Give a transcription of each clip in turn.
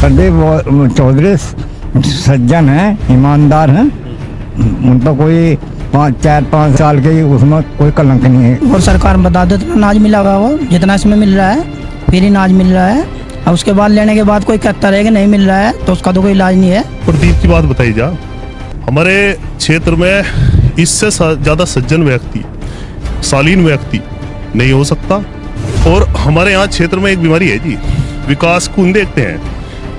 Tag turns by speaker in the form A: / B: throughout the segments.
A: प्रदीप चौधरी सज्जन है, ईमानदार हैं, उन पर कोई 4-5 साल के उसमें कोई कलंक नहीं है।
B: और सरकार बता दो इतना अनाज मिला हुआ वो जितना इसमें मिल रहा है, फिर अनाज मिल रहा है, और उसके बाद लेने के बाद कोई कहता रहे कि नहीं मिल रहा है तो उसका तो कोई इलाज नहीं है।
C: प्रदीप की बात बताई जा, हमारे क्षेत्र में इससे ज़्यादा सज्जन व्यक्ति, शालीन व्यक्ति नहीं हो सकता। और हमारे यहाँ क्षेत्र में एक बीमारी है जी, विकास को देखते हैं,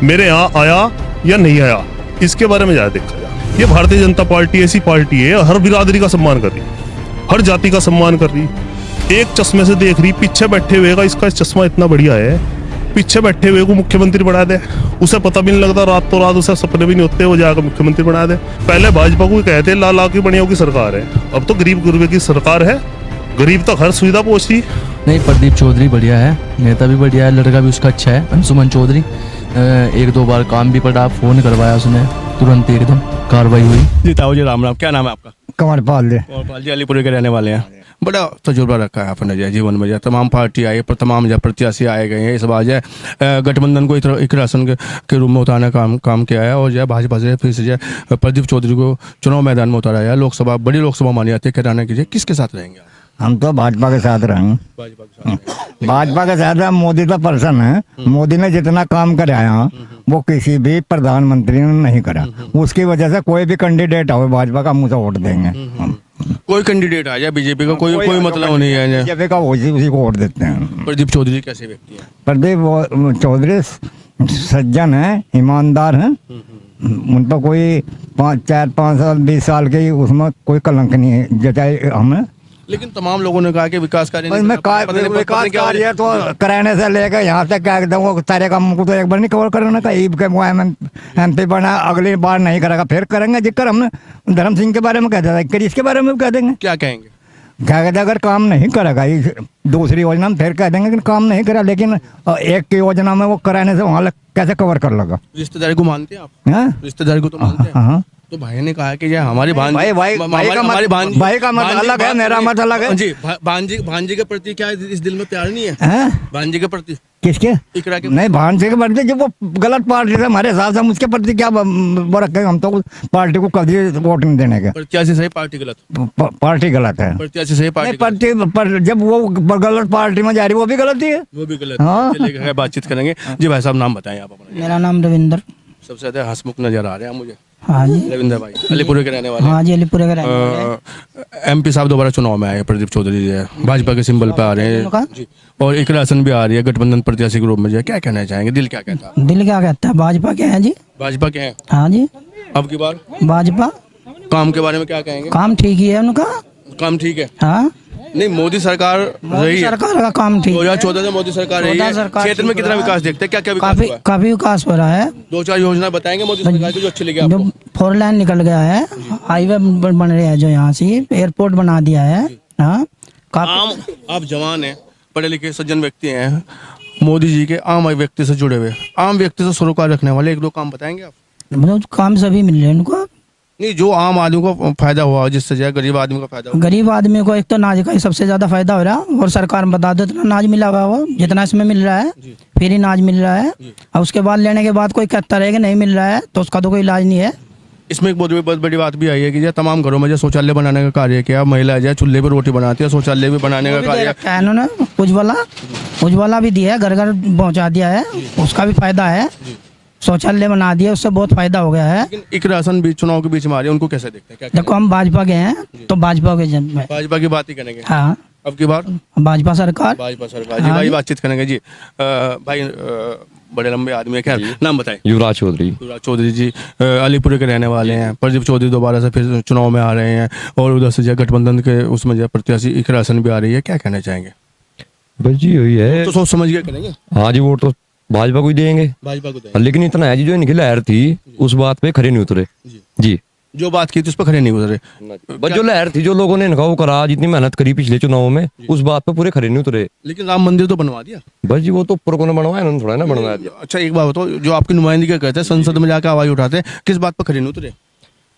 C: मेरे यहाँ आया या नहीं आया इसके बारे में ज़्यादा देखा जाए। ये भारतीय जनता पार्टी ऐसी पार्टी है, हर बिरादरी का सम्मान कर रही, हर जाति का सम्मान कर रही, एक चश्मे से देख रही। पीछे बैठे हुए का इसका चश्मा इतना बढ़िया है, पीछे बैठे हुए को मुख्यमंत्री बना दे, उसे पता भी नहीं लगता, रात तो रात उसे सपने भी नहीं होते, वो जाकर मुख्यमंत्री बना दे। पहले भाजपा को कहते लाल की बनियों की सरकार है, अब तो गरीब गुरबे की सरकार है, गरीब तक हर सुविधा पहुंची।
D: नहीं, प्रदीप चौधरी बढ़िया है, नेता भी बढ़िया है, लड़का भी उसका अच्छा है, अंशुमन चौधरी। 1-2 बार काम भी पड़ा, फोन करवाया उसने, तुरंत एकदम कार्रवाई हुई।
E: जी ताऊ जी, राम राम। क्या नाम है आपका?
A: कंवरपाल दे।
E: कंवरपाल जी अलीपुर के रहने वाले हैं। बड़ा तजुर्बा रखा है आपने जो जीवन में, जो तमाम पार्टी आई पर तमाम जो प्रत्याशी आए गए हैं, इस बार जो गठबंधन को एक राशन के रूप में उतारने का काम किया है, और जो भाजपा से फिर से जो प्रदीप चौधरी को चुनाव मैदान में उतारा है। लोकसभा, बड़ी लोकसभा मानी जाती है, कहना कीजिए किसके साथ रहेंगे?
A: हम तो भाजपा के साथ रहेंगे। भाजपा के साथ मोदी तो पर्सन है, मोदी ने जितना काम कराया वो किसी भी प्रधानमंत्री ने नहीं करा। उसकी वजह से कोई भी कैंडिडेट हो भाजपा का मुंह से वोट देंगे।
E: कोई कैंडिडेट आ जाए बीजेपी का, कोई मतलब नहीं है,
A: बीजेपी का उसी को वोट देते हैं।
E: प्रदीप चौधरी कैसे व्यक्ति है?
A: प्रदीप चौधरी सज्जन है, ईमानदार हैं, उन पर कोई 4-5 साल 20 साल के उसमें कोई कलंक नहीं है जताए हमें।
E: लेकिन तमाम लोगों ने कहा कि विकास कार्य
A: विकास कार्य तो कराने से लेकर यहाँ तक क्या एकदम सारे काम को तो एक बार नहीं कवर करना का। ईब के MP बना, अगली बार नहीं करेगा, फिर करेंगे। जिक्र हमने धर्म सिंह के बारे में कहते थे, इसके बारे में कह देंगे।
E: क्या कहेंगे?
A: क्या कहते अगर काम नहीं करेगा दूसरी योजना में फिर कह देंगे कि काम नहीं करा, लेकिन एक की योजना में वो कराने से वहाँ कैसे कवर कर लगा।
E: रिश्तेदारी को मानते हैं आप? रिश्तेदारी को तो मानते हैं।
A: हाँ,
E: तो भाई ने कहा कि ये हमारी
A: भाई का मत अलग है, मेरा मत अलग है
E: जी। भांजी के प्रति क्या इस दिल में प्यार नहीं है? भांजी के प्रति
A: किसके?
E: इकरा के?
A: नहीं, भांजी के प्रति जो वो गलत पार्टी है हमारे हिसाब से, हम उसके प्रति क्या वो रखेंगे। हम तो पार्टी को कभी वोट नहीं देने के।
E: प्रत्याशी सही, पार्टी गलत?
A: पार्टी गलत है।
E: प्रत्याशी सही,
A: पार्टी जब वो गलत पार्टी में जा रही है वो भी गलत ही है।
E: वो भी गलत। हाँ, बातचीत करेंगे। जी भाई साहब, नाम बताएं आप अपना।
B: मेरा नाम रविंदर।
E: सबसे ज्यादा हंसमुख नजर आ रहे हैं मुझे।
B: हाँ जी,
E: रविंदर भाई अलीपुर के रहने वाले।
B: हाँ जी, अलीपुर के रहने वाले।
E: MP साहब दोबारा चुनाव में आए, प्रदीप चौधरी जी भाजपा के सिंबल पे आ रहे हैं जी, और एक राशन भी आ रही है गठबंधन प्रत्याशी के रूप में। क्या कहना चाहेंगे? दिल क्या कहता है?
B: दिल क्या कहता है? भाजपा के हैं जी।
E: भाजपा के हैं?
B: हाँ जी।
E: अब की बार
B: भाजपा।
E: काम के बारे में क्या कहेंगे?
B: काम ठीक ही है उनका।
E: काम ठीक है?
B: हाँ,
E: नहीं, मोदी सरकार रही है,
B: सरकार का काम ठीक।
E: 2014 से मोदी सरकार रही है। क्षेत्र में कितना विकास देखते हैं? क्या विकास हुआ है?
B: काफी विकास हो रहा है।
E: 2-4 योजना बताएंगे मोदी सरकार की जो अच्छी लगी आपको?
B: 4 लाइन निकल गया है, हाईवे बन रहे हैं, जो यहाँ से एयरपोर्ट बना दिया है। हाँ,
E: आप जवान हैं, पढ़े लिखे सज्जन व्यक्ति हैं, मोदी जी के आम व्यक्ति से जुड़े हुए, आम व्यक्ति से सरोकार रखने वाले 1-2 काम बताएंगे आप?
B: मतलब काम सभी मिल रहे हैं उनको।
E: नहीं, जो आम आदमी को फायदा हुआ, जिससे जो गरीब आदमी को फायदा हुआ।
B: गरीब आदमी को एक तो अनाज का ही सबसे ज्यादा फायदा हो रहा है, और सरकार बता दो इतना अनाज मिला हुआ वो जितना इसमें मिल रहा है, फिर अनाज मिल रहा है, और उसके बाद लेने के बाद कोई कहता रहे कि नहीं मिल रहा है तो उसका तो कोई इलाज नहीं है।
E: इसमें एक बहुत बड़ी बात भी आई है कि जो तमाम घरों में जो शौचालय बनाने का कार्य किया, महिला जो चूल्हे पर रोटी बनाती है, शौचालय भी बनाने का कार्य
B: किया इन्होंने। उज्ज्वला भी दिया है, घर घर पहुँचा दिया है, उसका भी फायदा है। शौचालय बना दिया, उससे बहुत फायदा हो गया है।
E: लेकिन एक राशन भी चुनाव के बीच में आ रही है, उनको कैसे देखते हैं?
B: देखो, हम भाजपा के हैं तो भाजपा
E: की बात ही करेंगे।
B: हाँ,
E: अब की बार
B: भाजपा सरकार
E: जी। भाई बातचीत करेंगे जी। भाई बड़े लंबे आदमी है, खैर नाम बताएं।
F: युवराज चौधरी जी
E: अलीपुर के रहने वाले हैं। प्रदीप चौधरी दोबारा से फिर चुनाव में आ रहे हैं, और उधर से गठबंधन के उसमें जो प्रत्याशी एक राशन भी आ रही है। क्या कहना चाहेंगे?
F: बस जी यही है,
E: तो सोच समझ के करेंगे।
F: हाँ जी, वोट तो भाजपा को ही देंगे।
E: भाजपा को देंगे।
F: लेकिन इतना है जी, जो इनकी लहर थी उस बात पे खरे नहीं उतरे जी।
E: जो बात की थी उस पर खरे नहीं उतरे।
F: बस जो लहर थी, जो लोगों ने इनका वो करा, जितनी मेहनत करी पिछले चुनाव में, उस बात पे पूरे खरे नहीं उतरे।
E: लेकिन राम मंदिर तो बनवा दिया।
F: बस जी, वो तो ऊपर को बनवाया, उन्होंने थोड़ा ना बनवाया दिया।
E: अच्छा, एक बात बताओ, जो आपकी नुमाइंदगी कहते हैं संसद में जाकर आवाज उठाते हैं, किस बात पर खरे नहीं उतरे?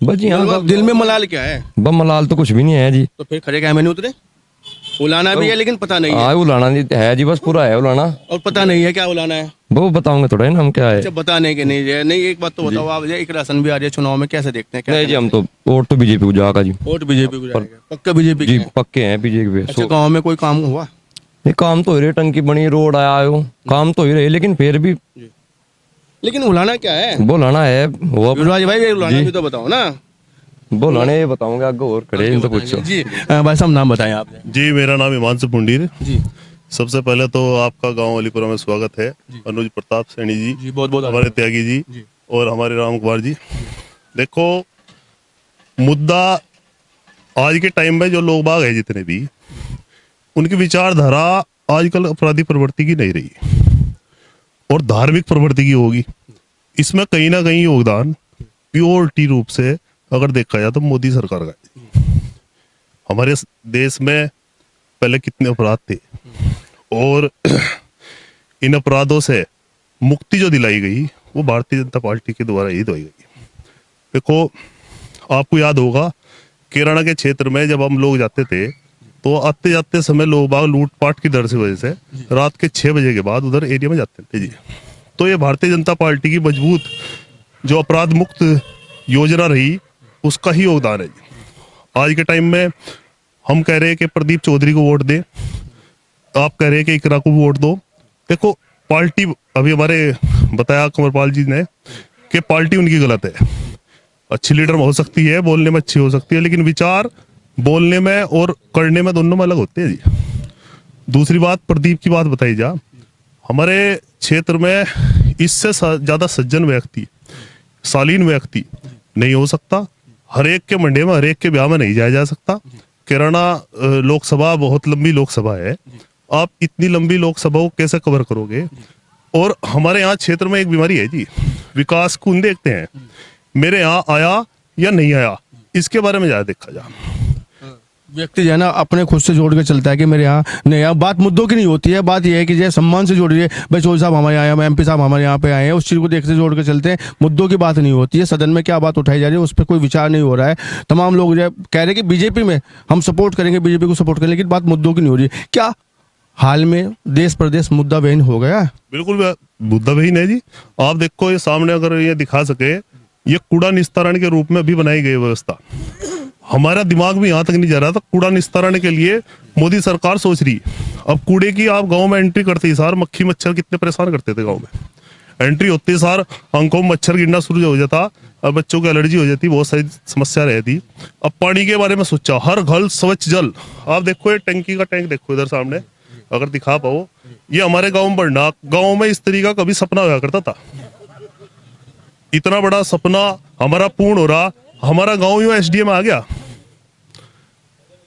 F: बस जी, यहाँ
E: दिल में मलाल क्या है?
F: बम मलाल तो कुछ भी नहीं है जी।
E: तो फिर खरे क्या में नहीं उतरे? उलाना भी है लेकिन पता नहीं है,
F: हाँ उलाना नहीं है जी, बस पूरा है उलाना।
E: और पता नहीं है क्या उलाना है।
F: वो बताऊंगे थोड़ा ना हम क्या है।
E: अच्छा बताने के नहीं है। नहीं एक बात तो बताओ आप, एक राशन भी आ रही है चुनाव में, कैसे देखते हैं? क्या
F: नहीं जी हम तो वोट तो बीजेपी को जाएगा जी।
E: वोट बीजेपी को जाएगा, पक्का बीजेपी
F: जी
E: के?
F: पक्के हैं बीजेपी पे।
E: अच्छा गाँव में कोई काम हुआ?
F: ये काम तो हो रहे, टंकी बनी, रोड आया हो, काम तो हो रहे, लेकिन फिर भी
E: लेकिन उलाना क्या है
F: बोलाना है वो
E: युवराज भाई? ये उलाना भी तो बताओ ना।
F: बोलाने ये बताऊंगे आगे और खड़े इन तो पूछो।
E: जी भाई साहब नाम बताएं आप।
C: जी मेरा नाम हिमांशु पुंडीर।
E: जी
C: सबसे पहले तो आपका गांव अलीपुरा में स्वागत है। अनुज प्रताप सैनी जी,
E: जी बहुत बहुत
C: हमारे त्यागी जी और हमारे राम कुमार जी। देखो मुद्दा आज के टाइम में जो लोग बाग है जितने भी, उनकी विचारधारा आजकल अपराधी प्रवृत्ति की नहीं रही और धार्मिक प्रवृत्ति की होगी। इसमें कहीं ना कहीं योगदान प्योरिटी रूप से अगर देखा जाए तो मोदी सरकार का है। हमारे देश में पहले कितने अपराध थे और इन अपराधों से मुक्ति जो दिलाई गई वो भारतीय जनता पार्टी के द्वारा ही दिलाई गई। देखो आपको याद होगा केरला के क्षेत्र में जब हम लोग जाते थे तो आते जाते समय लोग बाग लूटपाट की डर से वजह से रात के 6 बजे के बाद उधर एरिया में जाते थे जी। तो ये भारतीय जनता पार्टी की मजबूत जो अपराध मुक्त योजना रही उसका ही योगदान है जी। आज के टाइम में हम कह रहे हैं कि प्रदीप चौधरी को वोट दे, आप कह रहे हैं कि इकरा को वोट दो। देखो पार्टी अभी हमारे बताया कंवरपाल जी ने कि पार्टी उनकी गलत है। अच्छी लीडर हो सकती है, बोलने में अच्छी हो सकती है, लेकिन विचार बोलने में और करने में दोनों में अलग होते हैं जी। दूसरी बात प्रदीप की बात बताई जा, हमारे क्षेत्र में इससे ज्यादा सज्जन व्यक्ति, शालीन व्यक्ति नहीं हो सकता। हर एक के मंडे में, हर एक के ब्याह में नहीं जाया जा सकता। केरला लोकसभा बहुत लंबी लोकसभा है, आप इतनी लंबी लोकसभा को कैसे कवर करोगे? और हमारे यहाँ क्षेत्र में एक बीमारी है जी, विकास को देखते हैं मेरे यहाँ आया या नहीं आया, इसके बारे में ज्यादा देखा जा।
E: व्यक्ति जो है ना अपने खुद से जोड़ के चलता है कि मेरे यहाँ नहीं, यहाँ बात मुद्दों की नहीं होती है। बात यह है कि जो सम्मान से जोड़ रही है, भाई चौधरी साहब हमारे आए हैं, MP साहब हमारे यहाँ पे आए हैं, उस चीज़ को देखते जोड़ के चलते हैं। मुद्दों की बात नहीं होती है, सदन में क्या बात उठाई जा रही है उस पर कोई विचार नहीं हो रहा है। तमाम लोग जो कह रहे हैं कि बीजेपी में हम सपोर्ट करेंगे, बीजेपी को सपोर्ट करेंगे, लेकिन बात मुद्दों की नहीं हो रही है। क्या हाल में देश प्रदेश मुद्दा विहीन हो गया?
C: बिल्कुल मुद्दा विहीन है जी। आप देखो ये सामने अगर ये दिखा सके, ये कूड़ा निस्तारण के रूप में भी बनाई गई व्यवस्था, हमारा दिमाग भी यहाँ तक नहीं जा रहा था। कूड़ा निस्तारण के लिए मोदी सरकार सोच रही। अब कूड़े की आप गांव में एंट्री करते ही सार मक्खी मच्छर कितने परेशान करते थे गांव में, एंट्री होते ही सार आंखों में मच्छर गिरना शुरू हो जाता और बच्चों को एलर्जी हो जाती, बहुत सारी समस्या रहती। अब पानी के बारे में सोचा, हर घर स्वच्छ जल। आप देखो ये टंकी का टैंक देखो इधर सामने, अगर दिखा पाओ, ये हमारे गाँव में बढ़ना, गाँव में इस तरीका कभी सपना हुआ करता था। इतना बड़ा सपना हमारा पूर्ण हो रहा। हमारा गांव यूं SDM आ गया,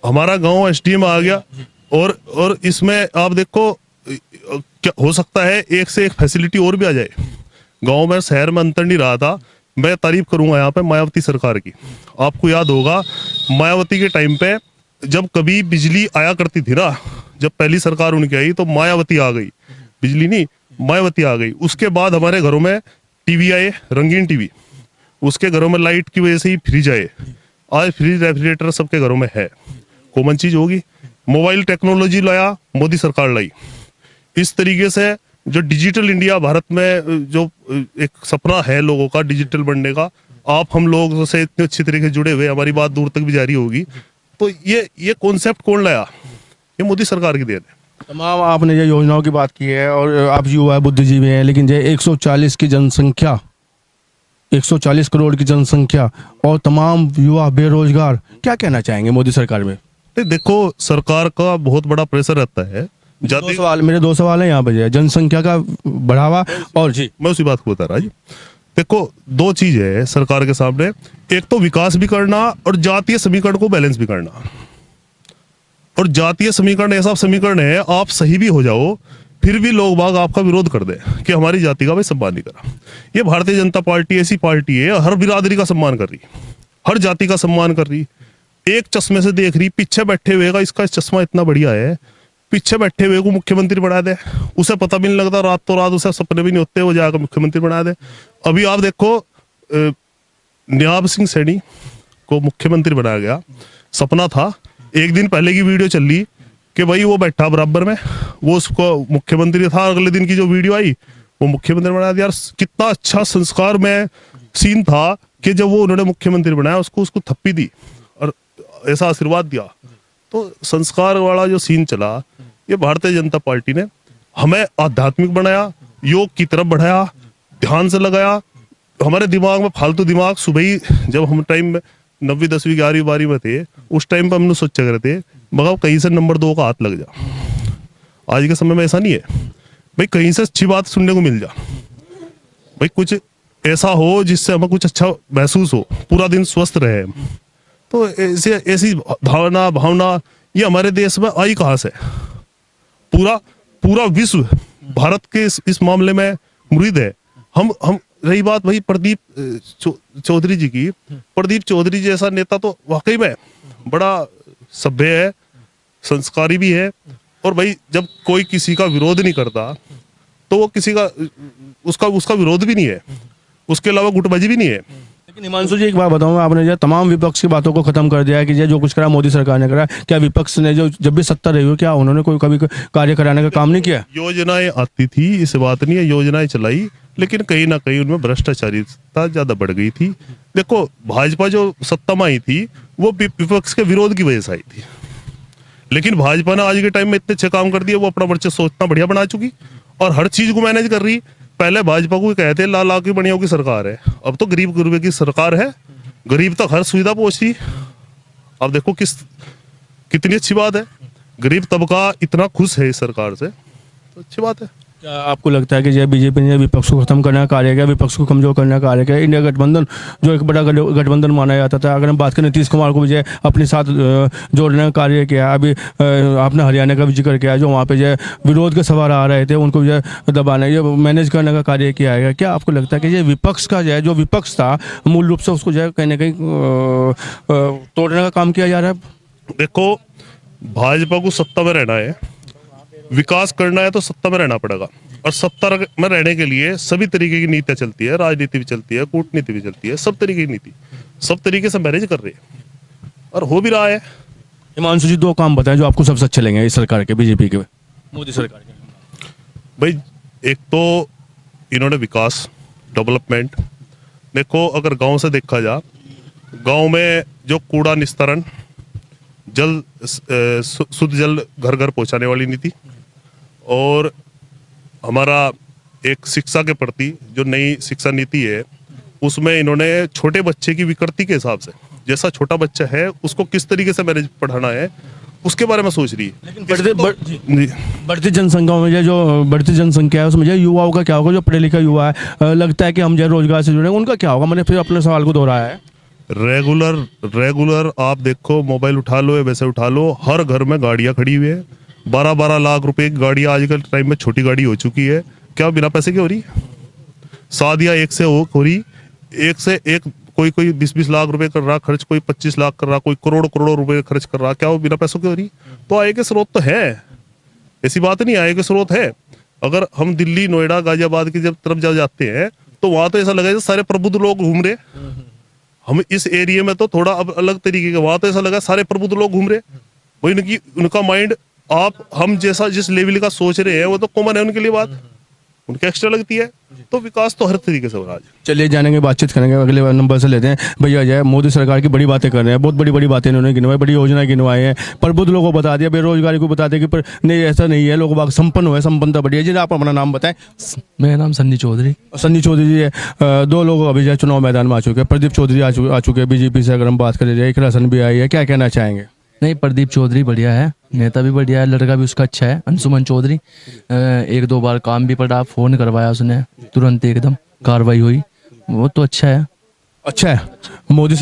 C: हमारा गांव SDM आ गया और इसमें आप देखो क्या हो सकता है, एक से एक फैसिलिटी और भी आ जाए। गांव में शहर में अंतर नहीं रहा था। मैं तारीफ करूंगा यहाँ पे मायावती सरकार की। आपको याद होगा मायावती के टाइम पे जब कभी बिजली आया करती थी ना, जब पहली सरकार उनकी आई तो मायावती आ गई, बिजली नहीं मायावती आ गई। उसके बाद हमारे घरों में टीवी आए, रंगीन टीवी, उसके घरों में लाइट की वजह से ही फ्रिज आए। आज फ्रिज रेफ्रिजरेटर सबके घरों में है, कॉमन चीज होगी। मोबाइल टेक्नोलॉजी लाया मोदी सरकार लाई। इस तरीके से जो डिजिटल इंडिया भारत में जो एक सपना है लोगों का डिजिटल बनने का, आप हम लोग से इतने अच्छी तरीके से जुड़े हुए, हमारी बात दूर तक भी जारी होगी। तो ये कॉन्सेप्ट कौन लाया? ये मोदी सरकार की देन है।
E: तमाम आपने ये योजनाओं की बात की है और आप युवा बुद्धिजीवी हैं, लेकिन ये 140 की जनसंख्या, 140 करोड़ की जनसंख्या और तमाम युवा बेरोजगार, क्या कहना चाहेंगे मोदी सरकार में?
C: देखो सरकार का बहुत बड़ा प्रेशर रहता है।
E: मेरे दो सवाल है यहाँ पे, जनसंख्या का बढ़ावा और जी
C: मैं उसी बात को बता रहा जी। देखो दो चीज है सरकार के सामने, एक तो विकास भी करना और जातीय समीकरण को बैलेंस भी करना। और जातीय समीकरण ऐसा समीकरण है, आप सही भी हो जाओ फिर भी लोग बाग आपका विरोध कर दे कि हमारी जाति का भाई सम्मान नहीं करा। ये भारतीय जनता पार्टी ऐसी पार्टी है, हर बिरादरी का सम्मान कर रही, हर जाति का सम्मान कर रही, एक चश्मे से देख रही। पीछे बैठे हुए का इसका चश्मा इतना बढ़िया है, पीछे बैठे हुए को मुख्यमंत्री बना दे, उसे पता भी नहीं लगता, रात तो रात उसे सपने भी नहीं होते, वो जाकर मुख्यमंत्री बना दे। अभी आप देखो नियाब सिंह सैनी को मुख्यमंत्री बनाया गया, सपना था। एक दिन पहले की वीडियो चल रही कि भाई वो बैठा बराबर में, वो उसको मुख्यमंत्री था, अगले दिन की जो वीडियो आई वो मुख्यमंत्री बनाया। यार कितना अच्छा संस्कार में सीन था कि जब वो उन्होंने मुख्यमंत्री बनाया उसको थप्पी दी और ऐसा आशीर्वाद दिया। तो संस्कार वाला जो सीन चला, ये भारतीय जनता पार्टी ने हमें आध्यात्मिक बनाया, योग की तरफ बढ़ाया, ध्यान से लगाया। हमारे दिमाग में फालतू दिमाग, सुबह ही जब हम टाइम में 9वीं 10वीं 11वीं 12वीं में थे, उस टाइम पर हमने सोचा करते मगर कहीं से नंबर 2 का हाथ लग जा। आज के समय में ऐसा नहीं है भाई, कहीं से अच्छी बात सुनने को मिल जा, भाई कुछ ऐसा हो जिससे हमें कुछ अच्छा महसूस हो, पूरा दिन स्वस्थ रहे। तो ऐसी भावना ये हमारे देश में आई कहाँ से? पूरा विश्व भारत के इस मामले में मुरीद है। हम रही बात भाई प्रदीप चौधरी जी की, प्रदीप चौधरी जैसा नेता तो वाकई में बड़ा सभ्य है, संस्कारी भी है, और भाई जब कोई किसी का विरोध नहीं करता तो वो किसी का उसका विरोध भी नहीं है, उसके अलावा गुटबाजी भी नहीं है।
E: लेकिन हिमांशु जी एक बात बताऊं, आपने जो तमाम विपक्ष की बातों को खत्म कर दिया है कि जो कुछ करा मोदी सरकार ने करा, क्या विपक्ष ने जो जब भी सत्ता रही हो क्या उन्होंने कोई कभी कार्य कराने का काम नहीं किया?
C: योजनाएं आती थी, इस बात नहीं है, योजनाएं चलाई, लेकिन कहीं ना कहीं उनमें भ्रष्टाचारिता ज्यादा बढ़ गई थी। देखो भाजपा जो सत्ता में आई थी वो विपक्ष के विरोध की वजह से आई थी, लेकिन भाजपा ने आज के टाइम में इतने अच्छे काम कर दिए, वो अपना वर्चस्व सोचना बढ़िया बना चुकी और हर चीज को मैनेज कर रही। पहले भाजपा को कहते हैं लाल की बढ़िया की सरकार है, अब तो गरीब गुरबे की सरकार है, गरीब तक हर सुविधा पहुंची। अब देखो कितनी अच्छी बात है, गरीब तबका इतना खुश है इस सरकार से, तो अच्छी बात है।
E: क्या आपको लगता है कि जो बीजेपी ने विपक्ष को खत्म करने का कार्य किया, विपक्ष को कमजोर करने का कार्य किया? इंडिया गठबंधन जो एक बड़ा गठबंधन माना जाता था, अगर हम बात करें नीतीश कुमार को भी अपने साथ जोड़ने का कार्य किया। अभी आपने हरियाणा का भी जिक्र किया, जो वहाँ पे जो विरोध के सवाल आ रहे थे उनको जो दबाने, ये मैनेज करने का कार्य किया है। क्या आपको लगता है कि ये विपक्ष का जो विपक्ष था मूल रूप से उसको जो है कहीं ना कहीं तोड़ने का काम किया जा रहा है?
C: देखो भाजपा को सत्ता में रहना है, विकास करना है तो सत्ता में रहना पड़ेगा, और सत्ता में रहने के लिए सभी तरीके की नीतियां चलती है, राजनीति भी चलती है, कूटनीति भी चलती है, सब तरीके की नीति सब तरीके से मैनेज कर रही है और हो भी रहा है।
E: हिमांशु जी 2 काम बताएं जो आपको सबसे अच्छे लगे इस सरकार के, बीजेपी के, मोदी सरकार के।
C: भाई एक तो इन्होंने विकास डेवलपमेंट, देखो अगर गांव से देखा जा, गांव में जो कूड़ा निस्तारण, जल शुद्ध जल घर घर पहुंचाने वाली नीति, और हमारा एक शिक्षा के प्रति जो नई शिक्षा नीति है उसमें इन्होंने छोटे बच्चे की विकृति के हिसाब से, जैसा छोटा बच्चा है उसको किस तरीके से मैनेज पढ़ाना है उसके बारे में सोच रही है।
E: लेकिन बढ़ती जनसंख्या में जो बढ़ती जनसंख्या है उसमें जो युवाओं का क्या होगा? जो पढ़े लिखा युवा है, लगता है कि हम जो रोजगार से जुड़े, उनका क्या होगा? मैंने फिर अपने सवाल को दोहराया है।
C: रेगुलर आप देखो, मोबाइल उठा लो या वैसे उठा लो, हर घर में गाड़ियां खड़ी हुई है, 12-12 लाख रुपए की गाड़ी आजकल टाइम में छोटी गाड़ी हो चुकी है। क्या बिना पैसे की हो रही? शादियां एक से हो रही, एक से एक, कोई 20-20 लाख रुपए कर रहा खर्च, कोई 25 लाख कर रहा, कोई करोड़ रुपए खर्च कर रहा। क्या वो बिना पैसों की हो रही? तो आय के स्रोत तो है, ऐसी बात नहीं, आय के स्रोत है। अगर हम दिल्ली, नोएडा, गाजियाबाद की जब तरफ जाते हैं तो वहां तो ऐसा लगा जैसे सारे प्रबुद्ध लोग घूम रहे। हम इस एरिया में तो थोड़ा अब अलग तरीके का, वहां तो ऐसा लगा सारे प्रबुद्ध लोग घूम रहे। वही उनका माइंड हम जैसा जिस लेवल का सोच रहे हैं वो तो कॉमन है उनके लिए, बात उनके एक्स्ट्रा लगती है। तो विकास तो हर तरीके से हो रहा है।
E: चलिए जानेंगे, बातचीत करेंगे, अगले नंबर से लेते हैं। भैया जय, मोदी सरकार की बड़ी बातें कर रहे हैं, बहुत बड़ी बातें इन्होंने गिनवाई, बड़ी योजना गिनवाई है, प्रबुद्ध लोगों को बता दिया, बेरोजगारी को बता दिया कि नहीं ऐसा नहीं है, लोग बाग संपन्न हुए, संपन्नता बढ़ी है। जी आप अपना नाम बताएं।
D: मेरा नाम सन्नी चौधरी।
E: सन्नी चौधरी जी है। 2 लोग अभी जो चुनाव मैदान में आ चुके हैं, प्रदीप चौधरी आ चुके हैं बीजेपी से, अगर हम बात करें, एक रासन भी आई है, क्या कहना चाहेंगे?
D: नहीं, प्रदीप चौधरी बढ़िया है, नेता भी बढ़िया है, लड़का भी उसका अच्छा है, अंशुमन चौधरी। 1-2 बार काम भी पड़ा, फोन करवाया उसने, तुरंत एकदम कार्रवाई हुई, वो तो अच्छा है।
E: अच्छा है। मोदी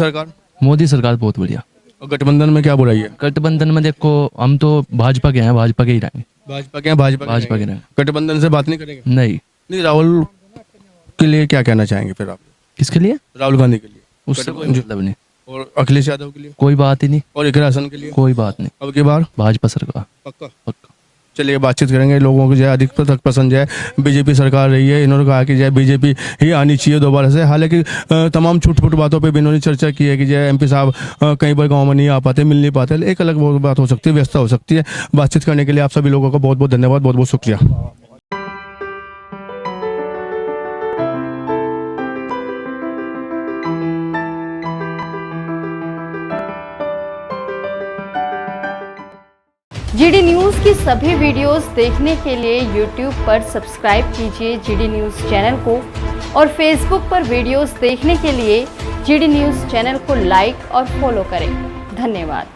E: सरकार बहुत बढ़िया। और गठबंधन में क्या बुराई है?
D: गठबंधन में देखो, हम तो भाजपा के हैं, भाजपा के ही रहेंगे।
E: भाजपा के
D: रहेंगे।
E: गठबंधन से बात नहीं करेंगे?
D: नहीं।
E: राहुल के लिए क्या कहना चाहेंगे फिर आप?
D: किसके लिए?
E: राहुल गांधी के लिए।
D: उससे कोई मतलब नहीं।
E: और अखिलेश यादव के लिए
D: कोई बात ही नहीं।
E: और एक रासन के लिए
D: कोई बात नहीं।
E: अब की बार
D: भाजपा सरकार
E: पक्का। चलिए बातचीत करेंगे। लोगों को जो है अधिकतर तक पसंद जो है बीजेपी सरकार रही है। इन्होंने कहा कि जो है बीजेपी ही आनी चाहिए दोबारा से। हालांकि तमाम छूट-फूट बातों पे भी इन्होंने चर्चा की है कि जो है एमपी साहब कई बार गांव में नहीं आ पाते, मिल नहीं पाते। एक अलग बात हो सकती है, व्यवस्था हो सकती है। बातचीत करने के लिए आप सभी लोगों का बहुत बहुत धन्यवाद, बहुत बहुत शुक्रिया।
G: जीडी न्यूज़ की सभी वीडियोस देखने के लिए यूट्यूब पर सब्सक्राइब कीजिए जीडी न्यूज़ चैनल को और फेसबुक पर वीडियोस देखने के लिए जीडी न्यूज़ चैनल को लाइक और फॉलो करें। धन्यवाद।